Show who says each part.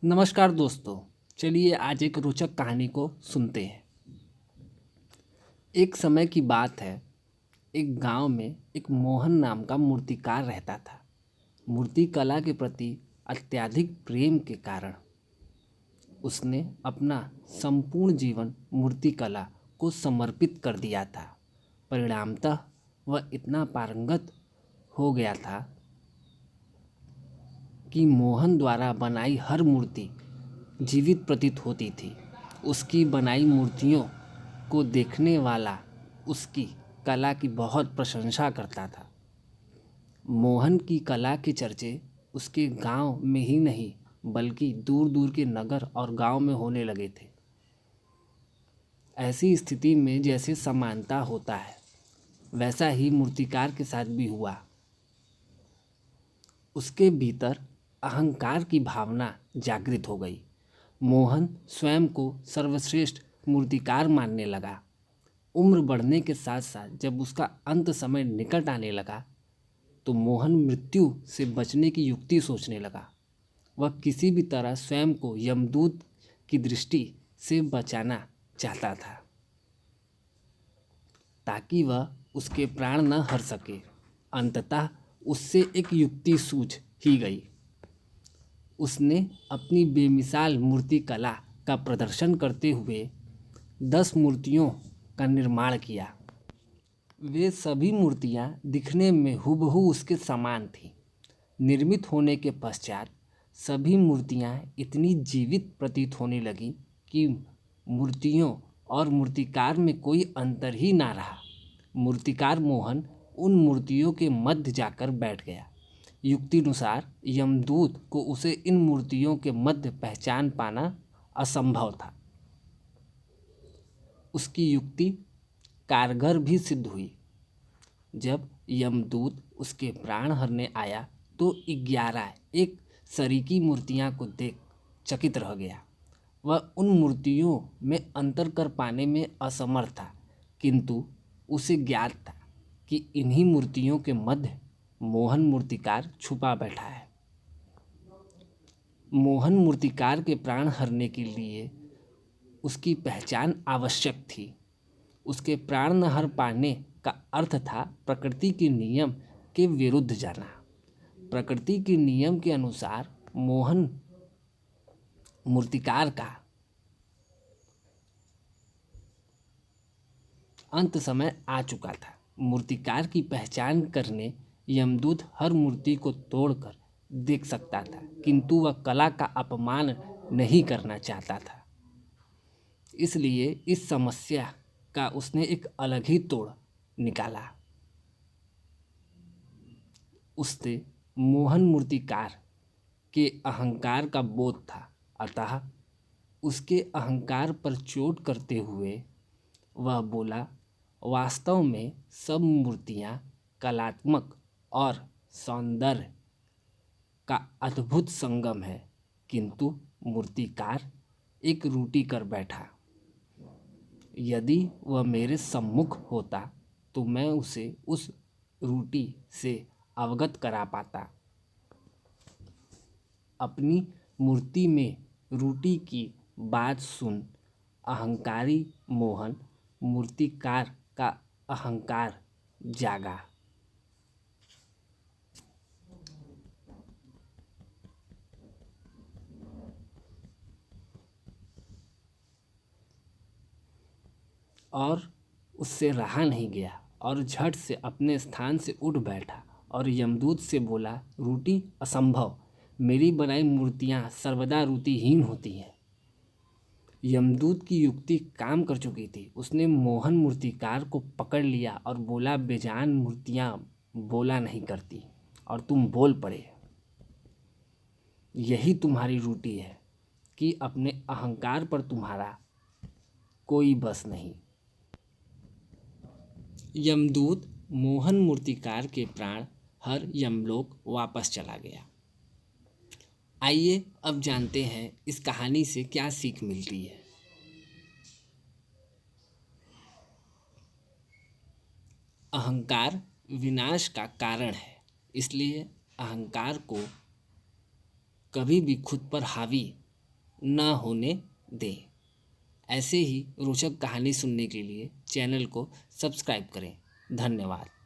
Speaker 1: नमस्कार दोस्तों। चलिए आज एक रोचक कहानी को सुनते हैं। एक समय की बात है। एक गांव में एक मोहन नाम का मूर्तिकार रहता था। मूर्ति कला के प्रति अत्यधिक प्रेम के कारण उसने अपना संपूर्ण जीवन मूर्ति कला को समर्पित कर दिया था। परिणामतः वह इतना पारंगत हो गया था कि मोहन द्वारा बनाई हर मूर्ति जीवित प्रतीत होती थी। उसकी बनाई मूर्तियों को देखने वाला उसकी कला की बहुत प्रशंसा करता था। मोहन की कला के चर्चे उसके गांव में ही नहीं बल्कि दूर दूर के नगर और गांव में होने लगे थे। ऐसी स्थिति में जैसे समानता होता है वैसा ही मूर्तिकार के साथ भी हुआ। उसके भीतर अहंकार की भावना जागृत हो गई। मोहन स्वयं को सर्वश्रेष्ठ मूर्तिकार मानने लगा। उम्र बढ़ने के साथ साथ जब उसका अंत समय निकट आने लगा तो मोहन मृत्यु से बचने की युक्ति सोचने लगा। वह किसी भी तरह स्वयं को यमदूत की दृष्टि से बचाना चाहता था ताकि वह उसके प्राण न हर सके। अंततः उससे एक युक्ति सूझ ही गई। उसने अपनी बेमिसाल मूर्ति कला का प्रदर्शन करते हुए 10 मूर्तियों का निर्माण किया। वे सभी मूर्तियां दिखने में हूबहू उसके समान थीं। निर्मित होने के पश्चात सभी मूर्तियां इतनी जीवित प्रतीत होने लगीं कि मूर्तियों और मूर्तिकार में कोई अंतर ही ना रहा। मूर्तिकार मोहन उन मूर्तियों के मध्य जाकर बैठ गया। युक्तिनुसार यमदूत को उसे इन मूर्तियों के मध्य पहचान पाना असंभव था। उसकी युक्ति कारगर भी सिद्ध हुई। जब यमदूत उसके प्राण हरने आया तो 11 एक सरीकी मूर्तियां को देख चकित रह गया। वह उन मूर्तियों में अंतर कर पाने में असमर्थ था, किंतु उसे ज्ञात था कि इन्हीं मूर्तियों के मध्य मोहन मूर्तिकार छुपा बैठा है। मोहन मूर्तिकार के प्राण हरने के लिए उसकी पहचान आवश्यक थी। उसके प्राण न हर पाने का अर्थ था प्रकृति के नियम के विरुद्ध जाना। प्रकृति के नियम के अनुसार मोहन मूर्तिकार का अंत समय आ चुका था। मूर्तिकार की पहचान करने यमदूत हर मूर्ति को तोड़कर देख सकता था, किंतु वह कला का अपमान नहीं करना चाहता था। इसलिए इस समस्या का उसने एक अलग ही तोड़ निकाला। उससे मोहन मूर्तिकार के अहंकार का बोध था, अतः उसके अहंकार पर चोट करते हुए वह बोला, वास्तव में सब मूर्तियां कलात्मक और सौंदर्य का अद्भुत संगम है, किंतु मूर्तिकार एक रूटी कर बैठा। यदि वह मेरे सम्मुख होता तो मैं उसे उस रूटी से अवगत करा पाता। अपनी मूर्ति में रूटी की बात सुन अहंकारी मोहन मूर्तिकार का अहंकार जागा। और उससे रहा नहीं गया और झट से अपने स्थान से उठ बैठा और यमदूत से बोला, रूटी असंभव, मेरी बनाई मूर्तियां सर्वदा रूटीहीन होती हैं। यमदूत की युक्ति काम कर चुकी थी। उसने मोहन मूर्तिकार को पकड़ लिया और बोला, बेजान मूर्तियां बोला नहीं करती और तुम बोल पड़े। यही तुम्हारी रूटी है कि अपने अहंकार पर तुम्हारा कोई बस नहीं। यमदूत मोहन मूर्तिकार के प्राण हर यमलोक वापस चला गया। आइए अब जानते हैं इस कहानी से क्या सीख मिलती है। अहंकार विनाश का कारण है, इसलिए अहंकार को कभी भी खुद पर हावी न होने दें। ऐसे ही रोचक कहानी सुनने के लिए चैनल को सब्सक्राइब करें। धन्यवाद।